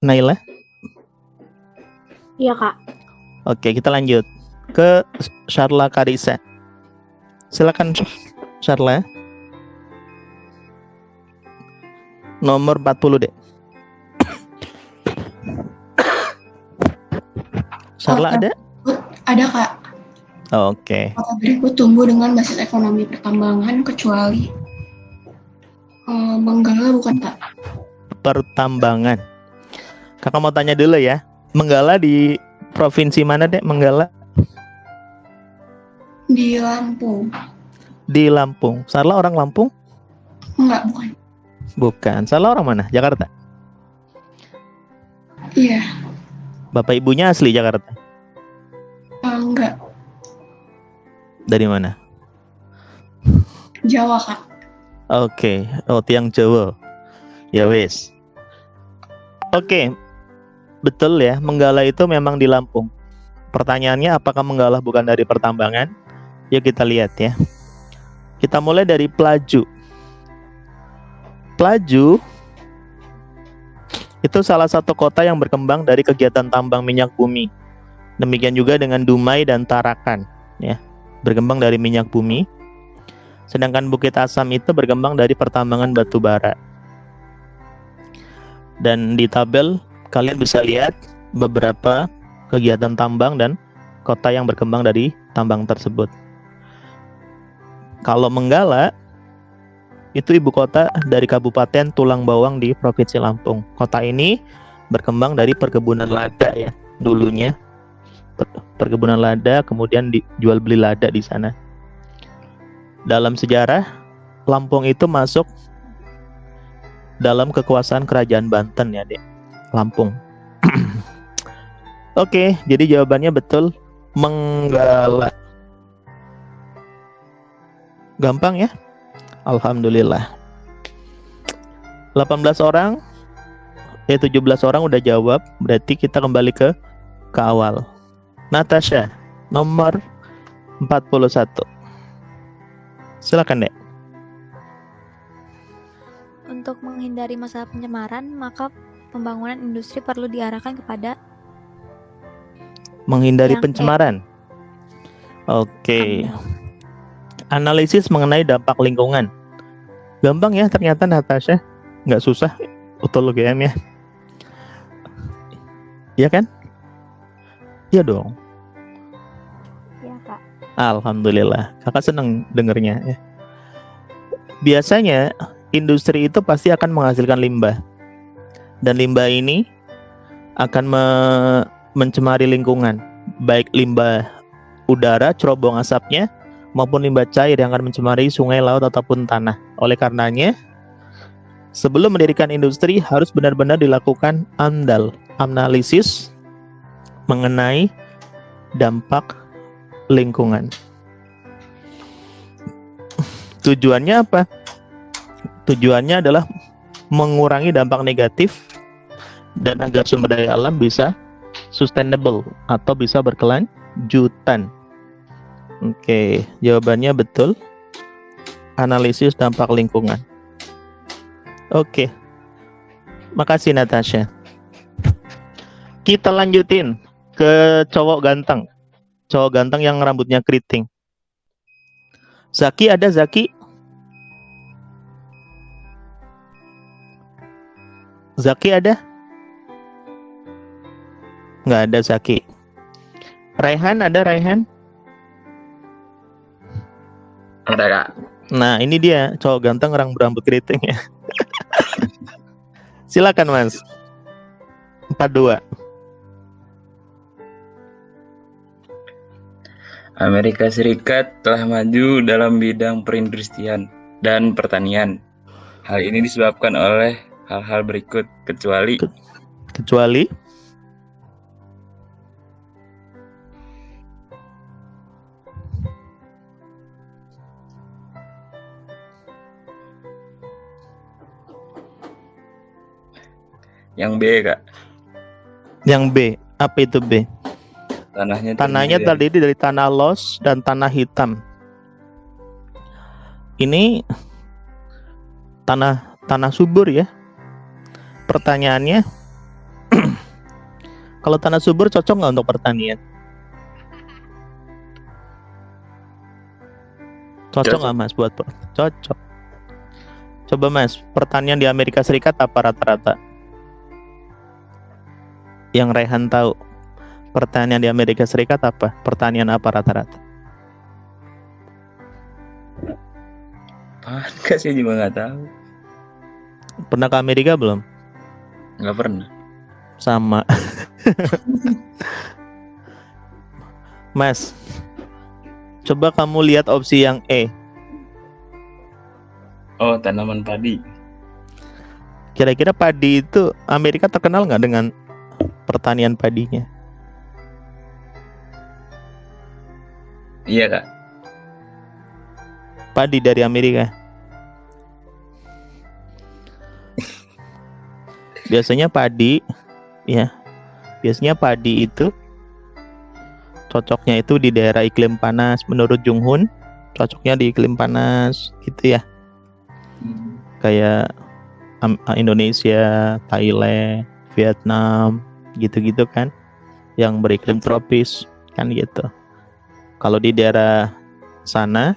Naila? Iya, Kak. Oke, kita lanjut ke Sharla Karisa. Silakan Sharla. Nomor 40, Dek. Sharla ada? Ada, Kak. Oke. Kota berikut tumbuh dengan basis ekonomi pertambangan kecuali Menggala bukan, Kak? Pertambangan. Kakak mau tanya dulu ya. Menggala di provinsi mana, Dek? Menggala? Di Lampung. Di Lampung. Sharla orang Lampung? Enggak, bukan. Bukan. Sharla orang mana? Jakarta? Iya. Bapak ibunya asli Jakarta? Enggak. Dari mana? Jawa, Kak. Oke. Oh, tiang Jawa. Ya wes. Oke. Betul ya, Menggala itu memang di Lampung. Pertanyaannya, apakah Menggala bukan dari pertambangan? Yuk kita lihat ya. Kita mulai dari Pelaju. Pelaju itu salah satu kota yang berkembang dari kegiatan tambang minyak bumi. Demikian juga dengan Dumai dan Tarakan, ya, berkembang dari minyak bumi. Sedangkan Bukit Asam itu berkembang dari pertambangan batu bara. Dan di tabel kalian bisa lihat beberapa kegiatan tambang dan kota yang berkembang dari tambang tersebut. Kalau Menggala itu ibu kota dari Kabupaten Tulang Bawang di Provinsi Lampung. Kota ini berkembang dari perkebunan lada ya dulunya. Perkebunan lada, kemudian dijual beli lada di sana. Dalam sejarah, Lampung itu masuk dalam kekuasaan Kerajaan Banten ya, Dek. Lampung. Oke, jadi jawabannya betul, Menggala. Gampang ya? Alhamdulillah. 18 orang 17 orang udah jawab, berarti kita kembali ke awal. Natasha, nomor 41. Silakan, Dek. Untuk menghindari masalah pencemaran, maka pembangunan industri perlu diarahkan kepada menghindari yang pencemaran. Oke. Analisis mengenai dampak lingkungan. Gampang ya ternyata, Natasha. Nggak susah betul UGM ya. Iya kan? Iya dong. Iya, Kak. Alhamdulillah. Kakak seneng dengernya ya. Biasanya industri itu pasti akan menghasilkan limbah. Dan limbah ini akan mencemari lingkungan. Baik limbah udara, cerobong asapnya, maupun limbah cair yang akan mencemari sungai, laut, ataupun tanah. Oleh karenanya, sebelum mendirikan industri harus benar-benar dilakukan AMDAL, analisis mengenai dampak lingkungan. Tujuannya apa? Tujuannya adalah mengurangi dampak negatif dan agar sumber daya alam bisa sustainable atau bisa berkelanjutan. Oke, jawabannya betul. Analisis dampak lingkungan. Oke. Makasih Natasha. Kita lanjutin ke cowok ganteng. Cowok ganteng yang rambutnya keriting. Zaki ada, Zaki? Zaki ada? Nggak ada Zaki. Raihan ada, Raihan? Ada, Kak. Nah, ini dia cowok ganteng rambut keriting ya. Silakan Mas. 42. Amerika Serikat telah maju dalam bidang perindustrian dan pertanian. Hal ini disebabkan oleh hal-hal berikut, kecuali yang B, Kak. Yang B, apa itu B? Tanahnya terdiri dari tanah los dan tanah hitam. Ini tanah subur ya. Pertanyaannya, Kalau tanah subur cocok nggak untuk pertanian? Cocok Cocok. nggak Mas buat cocok? Coba Mas, pertanian di Amerika Serikat apa rata-rata? Yang Rehan tahu, pertanian di Amerika Serikat apa? Pertanian apa rata-rata? Apaan kak, saya juga nggak tahu. Pernah ke Amerika belum? Nggak pernah. Sama. Mas, coba kamu lihat opsi yang E. Oh, tanaman padi. Kira-kira padi itu Amerika terkenal nggak dengan pertanian padinya? Iya kak. Padi dari Amerika. Biasanya padi, ya. Biasanya padi itu cocoknya itu di daerah iklim panas. Menurut Jung Hoon, cocoknya di iklim panas, gitu ya. Kayak Indonesia, Thailand, Vietnam, gitu-gitu kan, yang beriklim tropis kan gitu. Kalau di daerah sana,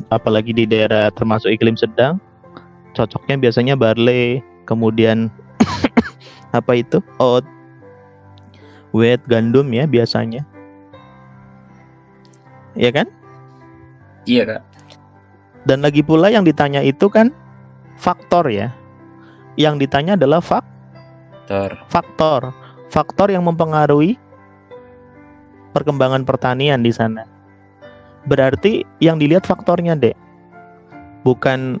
apalagi di daerah termasuk iklim sedang, cocoknya biasanya barley, kemudian apa itu, oat, wheat, gandum ya biasanya, ya kan? Iya kak. Dan lagi pula yang ditanya itu kan faktor ya. Yang ditanya adalah faktor yang mempengaruhi perkembangan pertanian di sana. Berarti yang dilihat faktornya, Dek. Bukan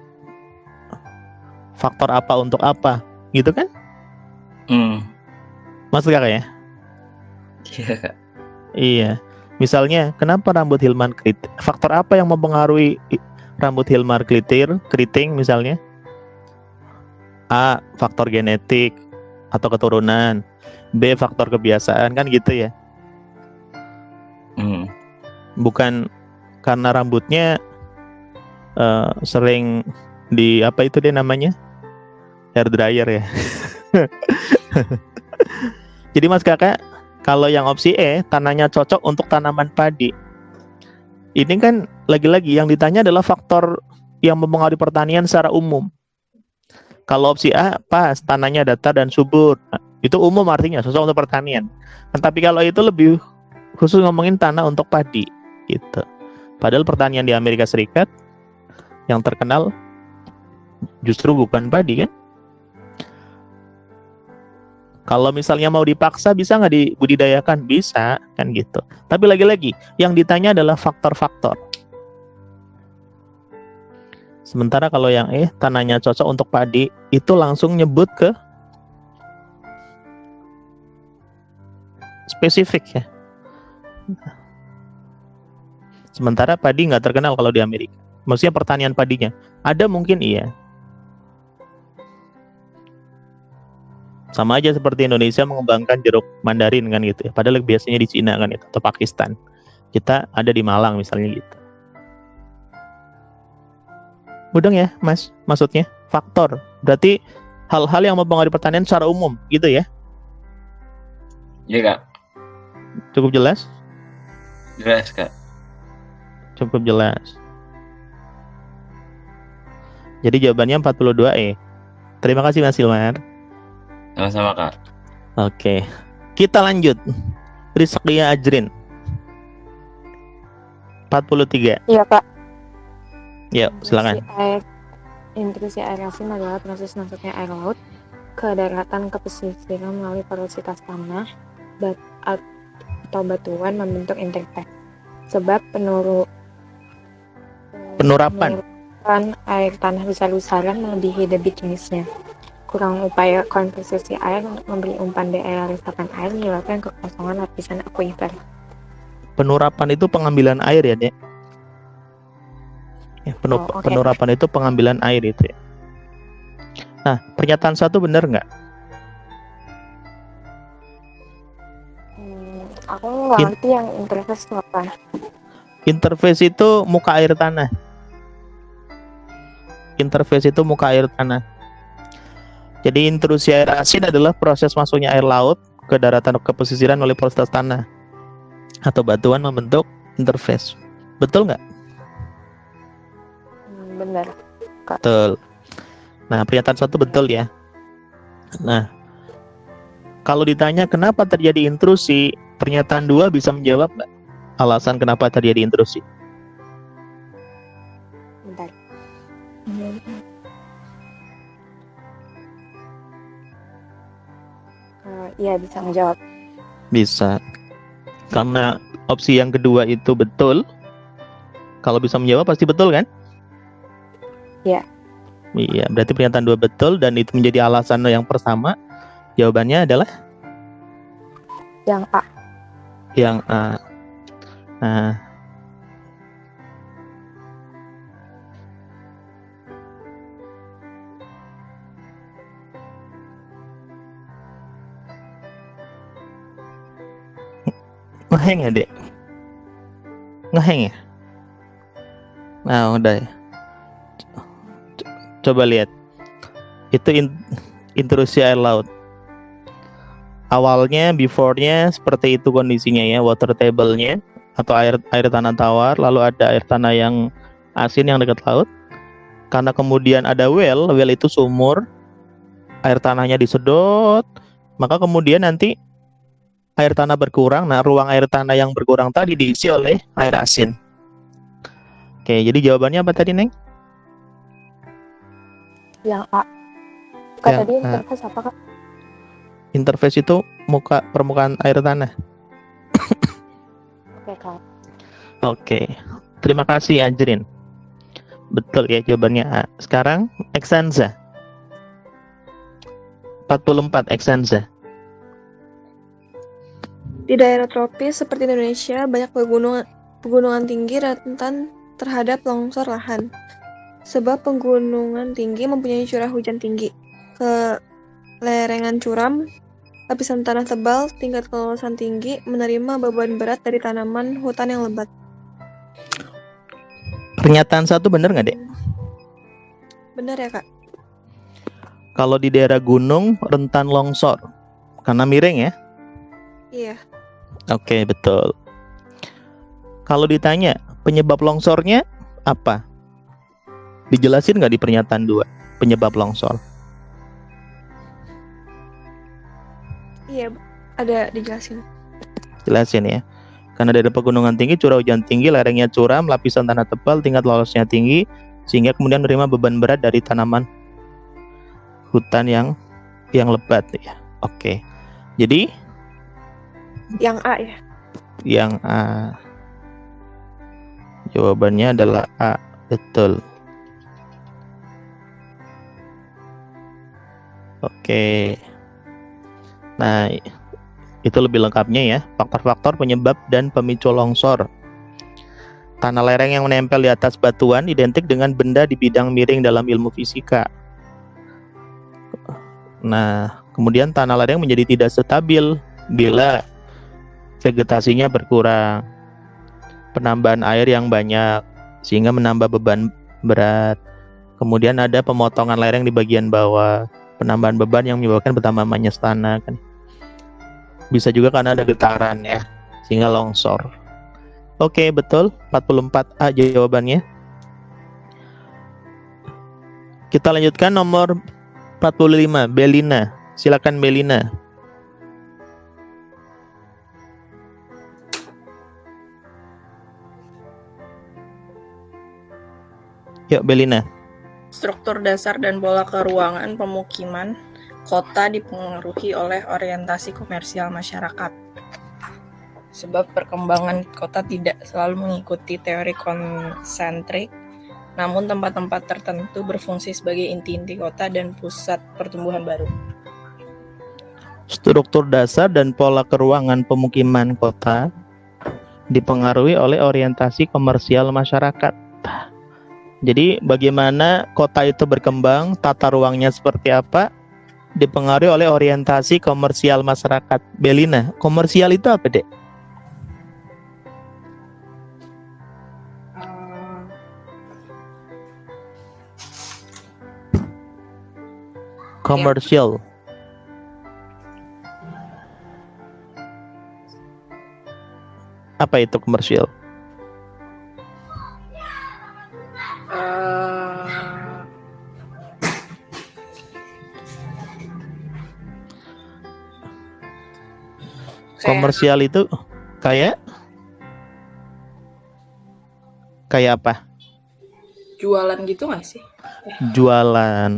faktor apa untuk apa, gitu kan? Masuk gak ya? Iya kak. Iya. Misalnya, kenapa rambut Hilman keriting? Faktor apa yang mempengaruhi rambut Hilman keriting misalnya? A, faktor genetik atau keturunan. B, faktor kebiasaan, kan gitu ya. Bukan karena rambutnya sering di apa itu dia namanya? Hair dryer ya. Jadi Mas Kakak, kalau yang opsi E, tanahnya cocok untuk tanaman padi. Ini kan lagi-lagi yang ditanya adalah faktor yang mempengaruhi pertanian secara umum. Kalau opsi A, pas, tanahnya datar dan subur. Nah, itu umum artinya cocok untuk pertanian. Tapi kalau itu lebih khusus ngomongin tanah untuk padi gitu. Padahal pertanian di Amerika Serikat yang terkenal justru bukan padi kan. Kalau misalnya mau dipaksa bisa nggak dibudidayakan? Bisa kan gitu. Tapi lagi-lagi yang ditanya adalah faktor-faktor. Sementara kalau yang tanahnya cocok untuk padi itu langsung nyebut ke spesifik ya. Sementara padi nggak terkenal kalau di Amerika. Maksudnya pertanian padinya. Ada mungkin iya. Sama aja seperti Indonesia mengembangkan jeruk Mandarin kan gitu ya. Padahal biasanya di Cina kan itu, atau Pakistan. Kita ada di Malang misalnya gitu. Mudeng ya Mas, maksudnya faktor. Berarti hal-hal yang mempengaruhi pertanian secara umum gitu ya. Iya kak. Cukup jelas? Jelas kak. Cukup jelas. Jadi jawabannya 42E. Terima kasih Mas Hilmar. Sama-sama kak. Oke, kita lanjut. Rizkia Ajrin 43. Iya Kak. Ya, silakan. Intrusi air asin adalah proses masuknya air laut ke daratan ke pesisiran melalui porositas tanah atau batuan membentuk interface. Sebab Penurapan air tanah besar-besaran melebihi debit jenisnya. Kurang upaya konversi air untuk memberi umpan daerah resapan air menyebabkan kekosongan lapisan akuifer. Penurapan itu pengambilan air ya, Dek? Ya, Okay. Penurapan itu pengambilan air itu ya. Nah, pernyataan satu benar nggak? Aku nggak ngerti yang interface itu apa. Interface itu muka air tanah. Interface itu muka air tanah. Jadi intrusi air asin adalah proses masuknya air laut ke daratan ke pesisiran oleh porositas tanah atau batuan membentuk interface. Betul nggak? Benar. Betul. Nah, pernyataan 1 betul ya. Nah, kalau ditanya kenapa terjadi intrusi, pernyataan 2 bisa menjawab nggak? Alasan kenapa terjadi intrusi. Bentar. Iya, bisa menjawab. Bisa. Karena opsi yang kedua itu betul. Kalau bisa menjawab pasti betul kan? Iya. Iya, berarti pernyataan 2 betul dan itu menjadi alasan yang pertama. Jawabannya adalah Yang A. yang A. Nah, ngeheng ya, Dek? Ngeheng ya? Nah, udah ya. Coba lihat. Itu intrusi air laut. Awalnya, before-nya seperti itu kondisinya ya, water table-nya atau air tanah tawar, lalu ada air tanah yang asin yang dekat laut. Karena kemudian ada well itu sumur, air tanahnya disedot, maka kemudian nanti air tanah berkurang. Nah, ruang air tanah yang berkurang tadi diisi oleh air asin. Oke, jadi jawabannya apa tadi, Neng? Yang A. Kak, Yang tadi A. interface apa, Kak? Interface itu permukaan air tanah. Oke, Kak. Oke, terima kasih Ajrin. Betul ya jawabannya A. Sekarang Exanza 44 Exanza. Di daerah tropis seperti Indonesia, banyak pegunungan tinggi rentan terhadap longsor lahan. Sebab pegunungan tinggi mempunyai curah hujan tinggi, kelereng curam, lapisan tanah tebal, tingkat kelolosan tinggi, menerima beban berat dari tanaman hutan yang lebat. Pernyataan 1 benar nggak, Dek? Benar ya, Kak? Kalau di daerah gunung rentan longsor karena miring ya? Iya. Oke, betul. Kalau ditanya penyebab longsornya apa? Dijelasin nggak di pernyataan 2 penyebab longsor? Iya, ada dijelasin. Jelasin ya. Karena dari pegunungan tinggi, curah hujan tinggi, lerengnya curam, lapisan tanah tebal, tingkat lolosnya tinggi, sehingga kemudian menerima beban berat dari tanaman hutan yang lebat ya. Oke. Jadi Yang A ya. yang A. Jawabannya adalah A. Betul. Oke. Nah, itu lebih lengkapnya ya. Faktor-faktor penyebab dan pemicu longsor. Tanah lereng yang menempel di atas batuan identik dengan benda di bidang miring dalam ilmu fisika. Nah, kemudian tanah lereng menjadi tidak stabil bila vegetasinya berkurang, penambahan air yang banyak sehingga menambah beban berat. Kemudian ada pemotongan lereng di bagian bawah, penambahan beban yang menyebabkan bertambahnya tanah kan. Bisa juga karena ada getaran ya, sehingga longsor. Oke, betul. 44A jawabannya. Kita lanjutkan nomor 45, Belina. Silakan Belina. Yuk Belina. Struktur dasar dan pola keruangan pemukiman kota dipengaruhi oleh orientasi komersial masyarakat. Sebab perkembangan kota tidak selalu mengikuti teori konsentrik, namun tempat-tempat tertentu berfungsi sebagai inti-inti kota dan pusat pertumbuhan baru. Struktur dasar dan pola keruangan pemukiman kota dipengaruhi oleh orientasi komersial masyarakat. Jadi bagaimana kota itu berkembang, tata ruangnya seperti apa, dipengaruhi oleh orientasi komersial masyarakat. Belina, komersial itu apa, Dek? Ya. Komersial. Apa itu komersial? Eh, kayak Komersial itu kayak apa? jualan gitu nggak sih? Jualan.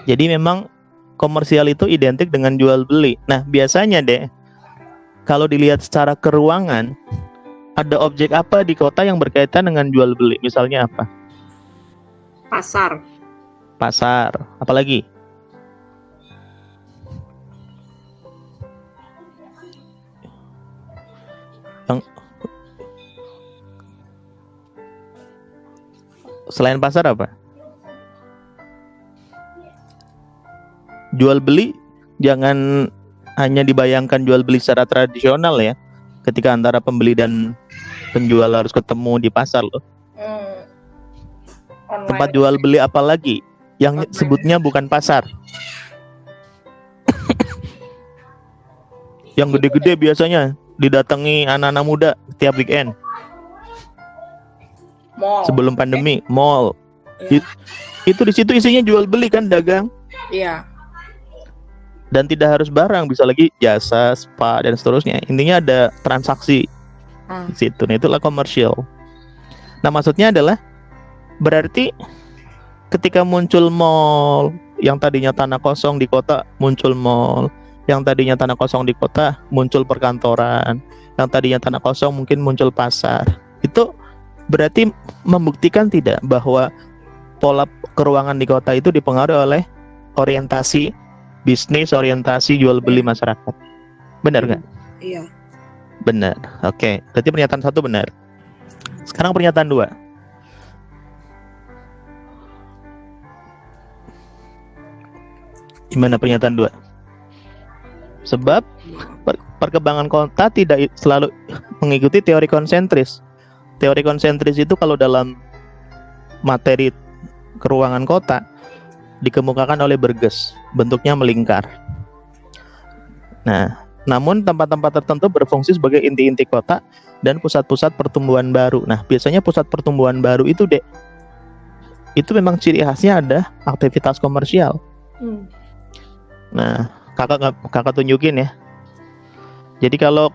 Jadi memang komersial itu identik dengan jual beli. Nah, biasanya deh kalau dilihat secara keruangan, ada objek apa di kota yang berkaitan dengan jual beli? Misalnya apa? Pasar. Pasar. Apalagi? Yang selain pasar apa? Jual beli jangan hanya dibayangkan jual beli secara tradisional ya. Ketika antara pembeli dan penjual harus ketemu di pasar loh. Tempat Online. jual beli apa lagi yang Online. sebutnya bukan pasar? Yang gede-gede biasanya didatangi anak-anak muda tiap weekend Mall. sebelum pandemi, mall. Iya. Itu di situ isinya jual beli kan, dagang. Iya. Dan tidak harus barang, bisa lagi jasa, spa dan seterusnya. Intinya ada transaksi di situ. Nah, itulah komersial. Nah, maksudnya adalah berarti ketika muncul mall yang tadinya tanah kosong di kota, muncul mall. Yang tadinya tanah kosong di kota, muncul perkantoran. Yang tadinya tanah kosong mungkin muncul pasar. Itu berarti membuktikan tidak bahwa pola keruangan di kota itu dipengaruhi oleh orientasi bisnis, orientasi jual beli masyarakat. Benar nggak? Iya. Benar. Oke, berarti pernyataan 1 benar. Sekarang pernyataan 2. Gimana pernyataan 2? Sebab perkembangan kota tidak selalu mengikuti teori konsentris. Teori konsentris itu kalau dalam materi keruangan kota dikemukakan oleh Burgess, bentuknya melingkar. Nah, namun tempat-tempat tertentu berfungsi sebagai inti-inti kota dan pusat-pusat pertumbuhan baru. Nah, biasanya pusat pertumbuhan baru itu itu memang ciri khasnya ada aktivitas komersial. Nah, kakak tunjukin ya. Jadi kalau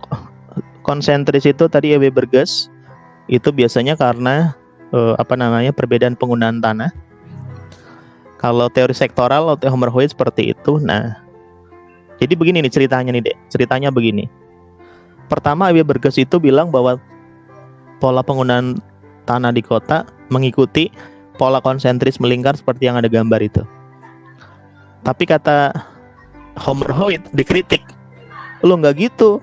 konsentris itu tadi E.W. Burgess itu biasanya karena perbedaan penggunaan tanah. Kalau teori sektoral atau Hommerhoid seperti itu. Nah, jadi begini nih ceritanya nih, Dek. Ceritanya begini. Pertama, E.W. Burgess itu bilang bahwa pola penggunaan tanah di kota mengikuti pola konsentris melingkar seperti yang ada gambar itu. Tapi kata Hommerhoid dikritik, lo nggak gitu.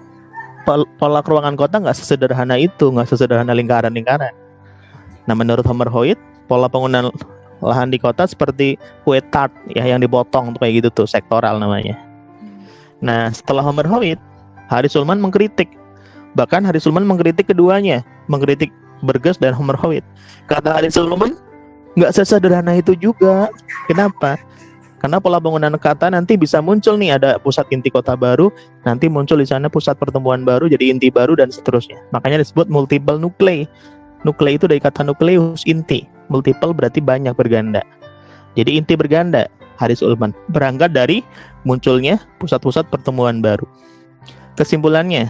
Pola keruangan kota nggak sesederhana itu, nggak sesederhana lingkaran-lingkaran. Nah, menurut Hommerhoid, pola penggunaan lahan di kota seperti kue tart ya yang dipotong tuh kayak gitu tuh, sektoral namanya. Nah, setelah Hommerhoid, Harry Sulman mengkritik. Bahkan Harry Sulman mengkritik keduanya, mengkritik Burgess dan Hommerhoid. Kata Harry Sulman, nggak sesederhana itu juga. Kenapa? Karena pola bangunan kata nanti bisa muncul nih, ada pusat inti kota baru, nanti muncul di sana pusat pertumbuhan baru, jadi inti baru dan seterusnya. Makanya disebut multiple nuclei. Nuclei itu dari kata nucleus, inti. Multiple berarti banyak, berganda. Jadi inti berganda, Harry Sulman. Berangkat dari munculnya pusat-pusat pertumbuhan baru. Kesimpulannya,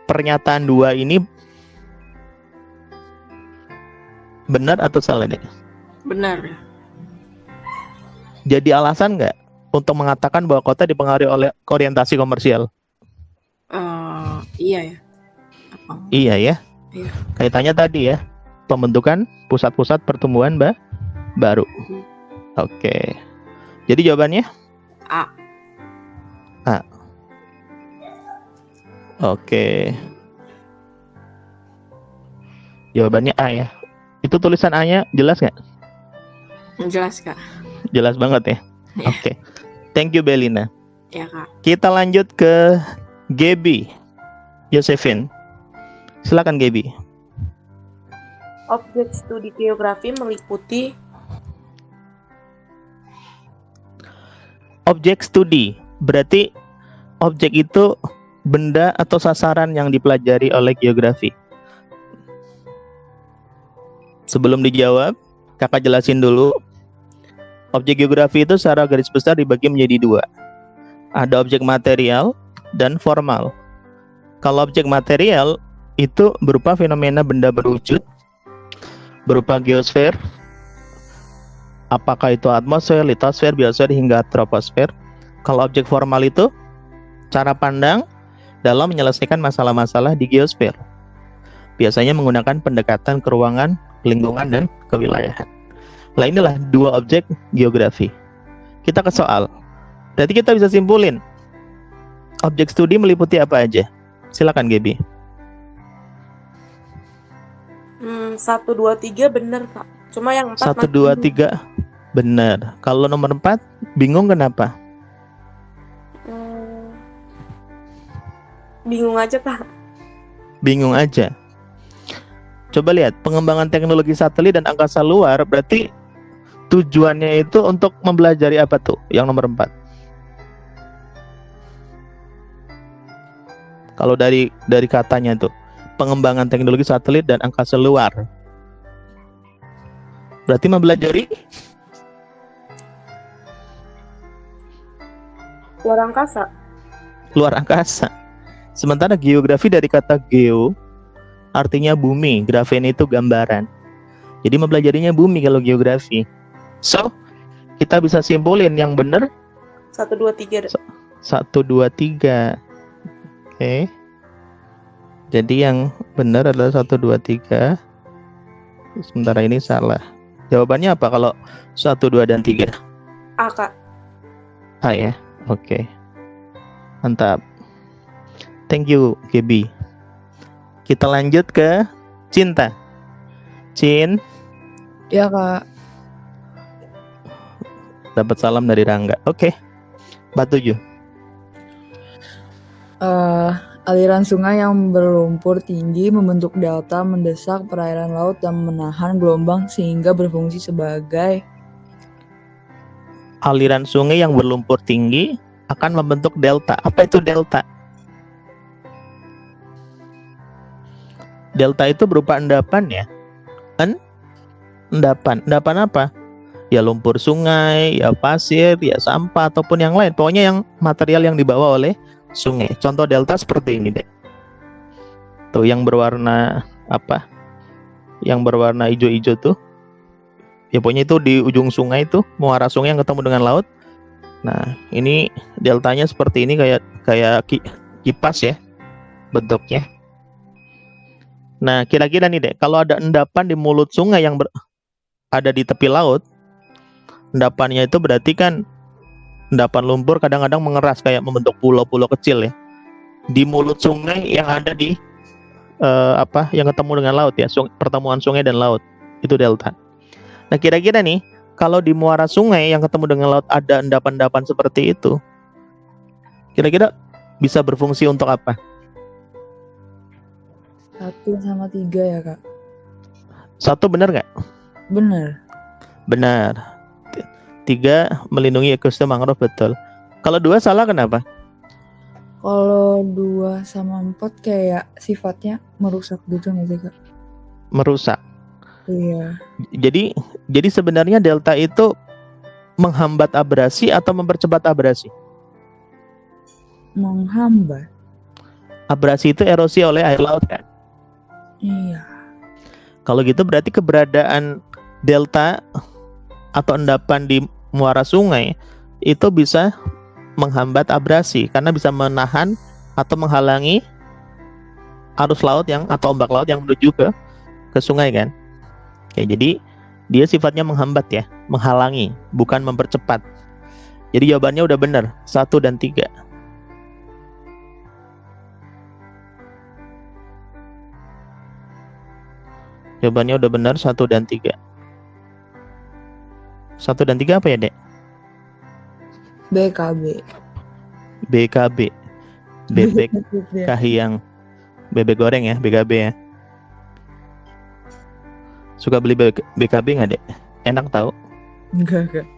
pernyataan 2 ini benar atau salah nih? Benar. Jadi alasan nggak untuk mengatakan bahwa kota dipengaruhi oleh orientasi komersial? Iya ya. Iya ya. Iya. Kaitannya tadi ya, pembentukan pusat-pusat pertumbuhan baru. Oke. Jadi jawabannya? A. Oke. Jawabannya A ya. Itu tulisan A-nya jelas nggak? Jelas, Kak. Jelas banget ya. Iya. Oke. Thank you Belina. Ya, Kak. Kita lanjut ke Gaby Josephine. Silakan Gaby. Objek studi geografi meliputi Objek studi berarti objek itu benda atau sasaran yang dipelajari oleh geografi? Sebelum dijawab, kakak jelasin dulu. Objek geografi itu secara garis besar dibagi menjadi dua. Ada objek material dan formal. Kalau objek material itu berupa fenomena benda berwujud, berupa geosfer, apakah itu atmosfer, litosfer, biosfer, hingga troposfer. Kalau objek formal itu cara pandang dalam menyelesaikan masalah-masalah di geosfer. Biasanya menggunakan pendekatan ke ruangan, lingkungan, dan kewilayahan. Nah, inilah dua objek geografi. Kita ke soal. Berarti kita bisa simpulin objek studi meliputi apa aja. Silakan Gaby. 1, 2, 3 bener Kak. Cuma yang 4 1, 2, 3 benar. Kalau nomor 4 bingung kenapa? bingung aja Kak. Bingung aja. Coba lihat pengembangan teknologi satelit dan angkasa luar, berarti tujuannya itu untuk mempelajari apa tuh? Yang nomor 4. Kalau dari katanya tuh, pengembangan teknologi satelit dan angkasa luar, berarti mempelajari Luar angkasa. luar angkasa. Sementara geografi dari kata geo artinya bumi, grafen itu gambaran. Jadi mempelajarinya bumi kalau geografi. So, kita bisa simpulin yang benar 1, 2, 3. 1, 2, 3. Oke. Jadi yang benar adalah 1, 2, 3. Sementara ini salah. Jawabannya apa kalau 1, 2, dan 3? A Kak. A ya. Oke. Mantap. Thank you, Gaby. Kita lanjut ke Cinta. Cin, Ya Kak, dapat salam dari Rangga. Oke. 47. aliran sungai yang berlumpur tinggi membentuk delta mendesak perairan laut dan menahan gelombang sehingga berfungsi sebagai Aliran sungai yang berlumpur tinggi akan membentuk delta. Apa itu delta? Delta itu berupa endapan ya. Endapan. Endapan apa? Ya lumpur sungai, ya pasir, ya sampah ataupun yang lain. Pokoknya yang material yang dibawa oleh sungai. Contoh delta seperti ini deh. Tuh yang berwarna apa? Yang berwarna hijau-hijau tuh. Ya pokoknya itu di ujung sungai itu, muara sungai yang ketemu dengan laut. Nah, ini deltanya seperti ini kayak kipas ya bentuknya. Nah, kira-kira nih deh, kalau ada endapan di mulut sungai yang ada di tepi laut, endapannya itu berarti kan endapan lumpur kadang-kadang mengeras kayak membentuk pulau-pulau kecil ya. Di mulut sungai yang ada di yang ketemu dengan laut ya, pertemuan sungai dan laut. Itu delta. Nah, kira-kira nih, kalau di muara sungai yang ketemu dengan laut ada endapan-endapan seperti itu, kira-kira bisa berfungsi untuk apa? 1 sama 3 ya Kak? 1 benar nggak? Bener. Benar. 3 melindungi ekosistem mangrove, betul. Kalau 2 salah kenapa? Kalau 2 sama 4 kayak sifatnya merusak gitu nggak sih Kak? Merusak. Iya. Jadi sebenarnya delta itu menghambat abrasi atau mempercepat abrasi? Menghambat. Abrasi itu erosi oleh air laut kan? Iya. Kalau gitu berarti keberadaan delta atau endapan di muara sungai itu bisa menghambat abrasi karena bisa menahan atau menghalangi arus laut atau ombak laut yang menuju ke sungai kan? Oke, jadi dia sifatnya menghambat ya, menghalangi, bukan mempercepat. Jadi jawabannya udah benar, 1 dan 3. Jawabannya udah benar, 1 dan 3. 1 dan 3 apa ya, Dek? BKB. BKB. Bebek kahiyang. Bebek goreng ya, BKB ya. Suka beli BKB nggak, Dek? Enak tahu? Enggak.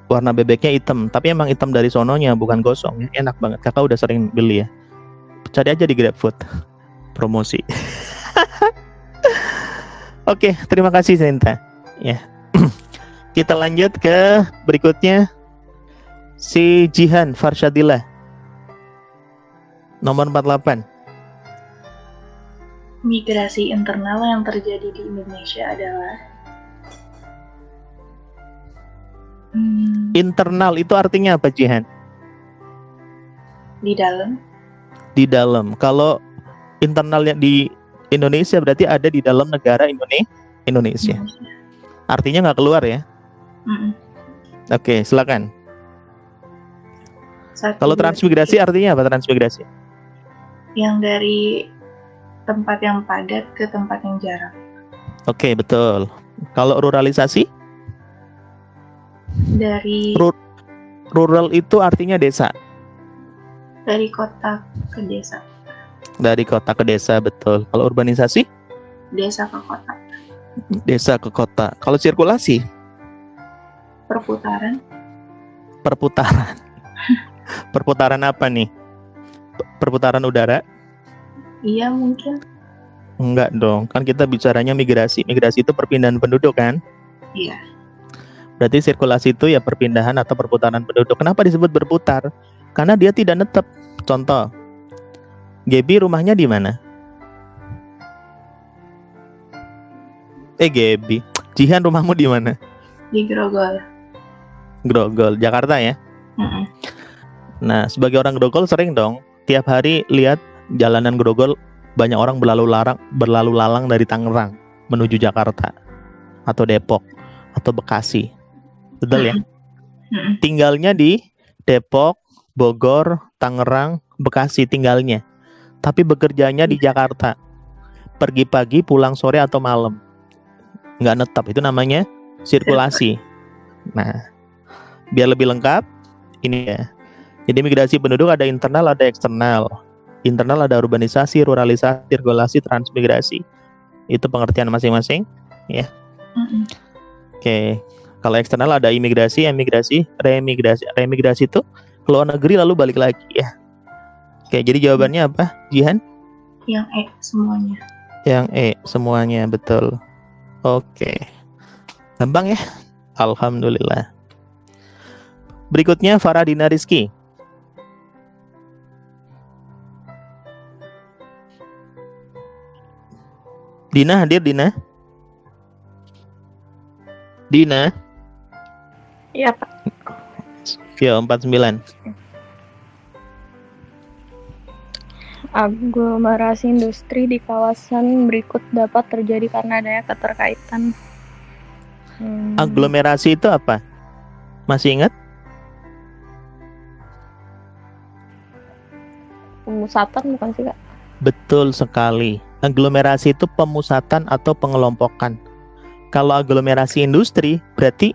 Warna bebeknya hitam, tapi emang hitam dari sononya, bukan gosong. Enak banget. Kakak udah sering beli ya. Cari aja di GrabFood. Promosi. Oke, terima kasih Sinta. Ya. Kita lanjut ke berikutnya. Si Jihan Farshadillah. Nomor 48. Migrasi internal yang terjadi di Indonesia adalah Internal itu artinya apa, Jihan? di dalam. Di dalam. Kalau internalnya di Indonesia berarti ada di dalam negara Indonesia. Artinya nggak keluar ya? Oke, silakan. Kalau transmigrasi artinya apa transmigrasi? Yang dari tempat yang padat ke tempat yang jarang. Oke, betul. Kalau ruralisasi? Dari Rural itu artinya desa. dari kota ke desa. Dari kota ke desa, betul. Kalau urbanisasi? Desa ke kota. Desa ke kota. Kalau sirkulasi? Perputaran. Perputaran. Perputaran apa nih? Perputaran udara? Iya mungkin. Enggak dong, kan kita bicaranya migrasi. Migrasi itu perpindahan penduduk kan? Iya. Berarti sirkulasi itu ya perpindahan atau perputaran penduduk. Kenapa disebut berputar? Karena dia tidak netep. Contoh, Gaby rumahnya di mana? Gaby, Jihan rumahmu di mana? Di Grogol. Grogol, Jakarta ya? Nah, sebagai orang Grogol sering dong tiap hari lihat jalanan Grogol banyak orang berlalu lalang dari Tangerang menuju Jakarta atau Depok atau Bekasi. Betul ya? Tinggalnya di Depok, Bogor, Tangerang, Bekasi tinggalnya. Tapi bekerjanya di Jakarta. Pergi pagi, pulang sore atau malam. Nggak netap, itu namanya sirkulasi. Nah, biar lebih lengkap, ini ya. Jadi migrasi penduduk ada internal, ada eksternal. Internal ada urbanisasi, ruralisasi, sirkulasi, transmigrasi. Itu pengertian masing-masing, ya. Oke. Kalau eksternal ada imigrasi, emigrasi, remigrasi. Remigrasi itu keluar negeri lalu balik lagi ya. Oke, jadi jawabannya apa, Jihan? Yang E semuanya. Yang E semuanya, betul. Oke. Gampang ya? Alhamdulillah. Berikutnya Faradina Rizky. Dina hadir, Dina? Dina? Iya, Pak. Vio 49. Aglomerasi industri di kawasan berikut dapat terjadi karena adanya keterkaitan. Aglomerasi itu apa? Masih ingat? Pemusatan bukan sih, Kak? Betul sekali. Aglomerasi itu pemusatan atau pengelompokan. Kalau aglomerasi industri, berarti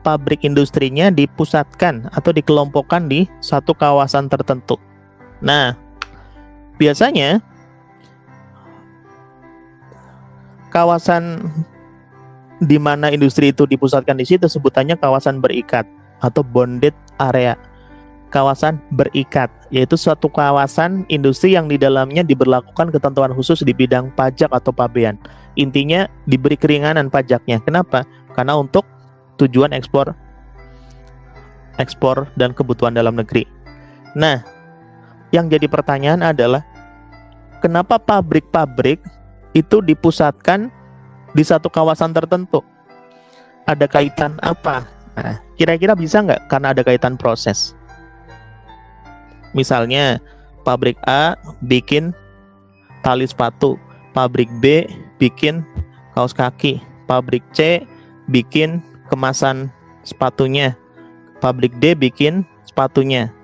pabrik industrinya dipusatkan atau dikelompokkan di satu kawasan tertentu. Nah, biasanya kawasan di mana industri itu dipusatkan di situ sebutannya kawasan berikat atau bonded area. Kawasan berikat, yaitu suatu kawasan industri yang di dalamnya diberlakukan ketentuan khusus di bidang pajak atau pabean. Intinya diberi keringanan pajaknya. Kenapa? Karena untuk tujuan ekspor dan kebutuhan dalam negeri. Nah, yang jadi pertanyaan adalah kenapa pabrik-pabrik itu dipusatkan di satu kawasan tertentu? Ada kaitan apa? Nah, kira-kira bisa nggak? Karena ada kaitan proses. Misalnya pabrik A bikin tali sepatu, pabrik B bikin kaos kaki, pabrik C bikin kemasan sepatunya, pabrik D bikin sepatunya.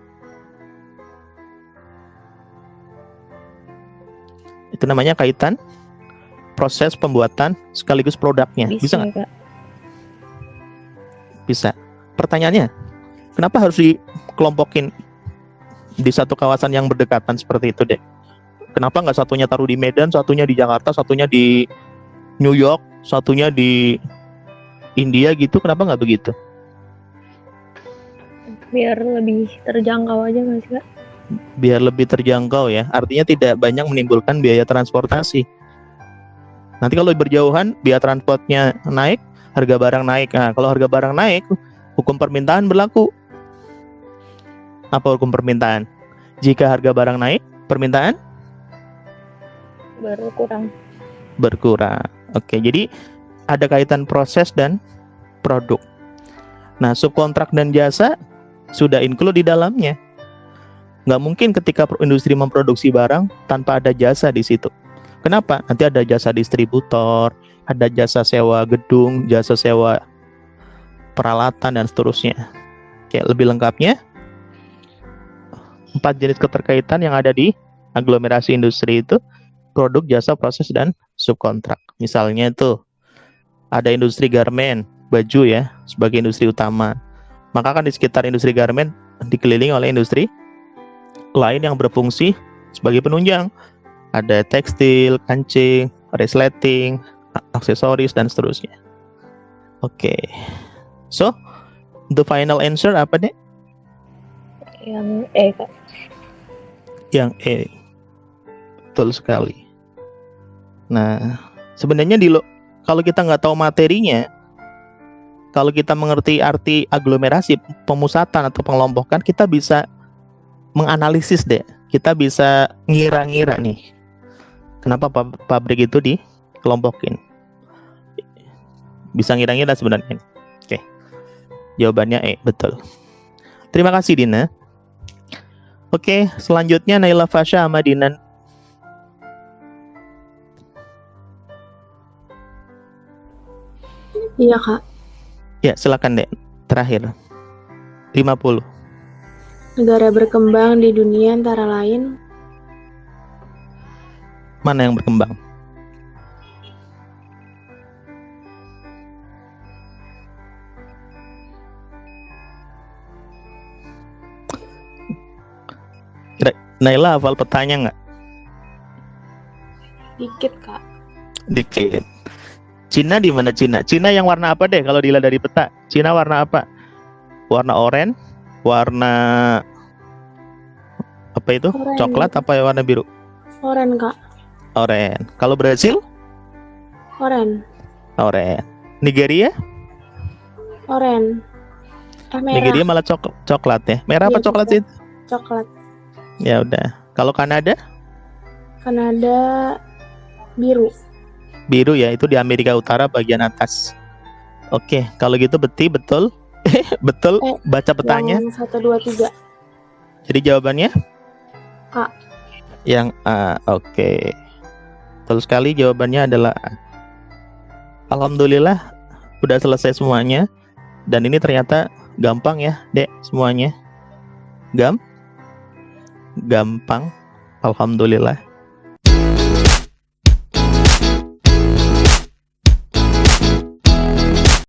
Itu namanya kaitan proses pembuatan sekaligus produknya. Bisa nggak? Bisa. Pertanyaannya, kenapa harus dikelompokin di satu kawasan yang berdekatan seperti itu, deh? Kenapa nggak satunya taruh di Medan, satunya di Jakarta, satunya di New York, satunya di India gitu? Kenapa nggak begitu? Biar lebih terjangkau aja nggak sih, Kak? biar lebih terjangkau ya. Artinya tidak banyak menimbulkan biaya transportasi. Nanti kalau berjauhan, biaya transportnya naik, harga barang naik. Nah, kalau harga barang naik, hukum permintaan berlaku. Apa hukum permintaan? Jika harga barang naik, permintaan berkurang. Oke, jadi ada kaitan proses dan produk. Nah, subkontrak dan jasa sudah include di dalamnya. Nggak mungkin ketika industri memproduksi barang tanpa ada jasa di situ. Kenapa? Nanti ada jasa distributor, ada jasa sewa gedung, jasa sewa peralatan, dan seterusnya. Oke, lebih lengkapnya 4 jenis keterkaitan yang ada di aglomerasi industri itu: produk, jasa, proses, dan subkontrak. Misalnya itu ada industri garmen, baju ya, sebagai industri utama. Maka kan di sekitar industri garmen dikelilingi oleh industri lain yang berfungsi sebagai penunjang. Ada tekstil, kancing, resleting, aksesoris, dan seterusnya. Oke. So, the final answer apa deh? Yang E, Kak. Yang E. Betul sekali. Nah, sebenarnya kalau kita nggak tahu materinya, kalau kita mengerti arti aglomerasi, pemusatan atau pengelompokan, kita bisa menganalisis deh. Kita bisa ngira-ngira nih, kenapa pabrik itu dikelompokin. Bisa ngira-ngira sebenarnya. Oke. Jawabannya E, betul. Terima kasih Dina. Oke, selanjutnya Naila Fasha sama Dinan. Iya, Kak. Ya, silakan Dek. Terakhir. 50. Negara berkembang di dunia antara lain Mana yang berkembang? Naila hafal petanya nggak? dikit, Kak. Dikit. Cina di mana Cina? Cina yang warna apa deh kalau dilihat dari peta? Cina warna apa? Warna oranye, warna apa itu? Oranye. Coklat apa warna biru? Oren, Kak. Oranye. Kalau Brasil? Oren. Oranye. Nigeria? Oren. Merah. Nigeria malah coklat ya. Merah apa Iya, coklat sih? Coklat. Ya udah. Kalau Kanada? Kanada biru. Biru ya, itu di Amerika Utara bagian atas. Oke, kalau gitu betul. Betul. Baca petanya. Yang 1, 2, 3. Jadi jawabannya? A. Yang A. Oke. Betul sekali, jawabannya adalah A. Alhamdulillah udah selesai semuanya. Dan ini ternyata gampang ya, Dek, semuanya. Gampang. Alhamdulillah.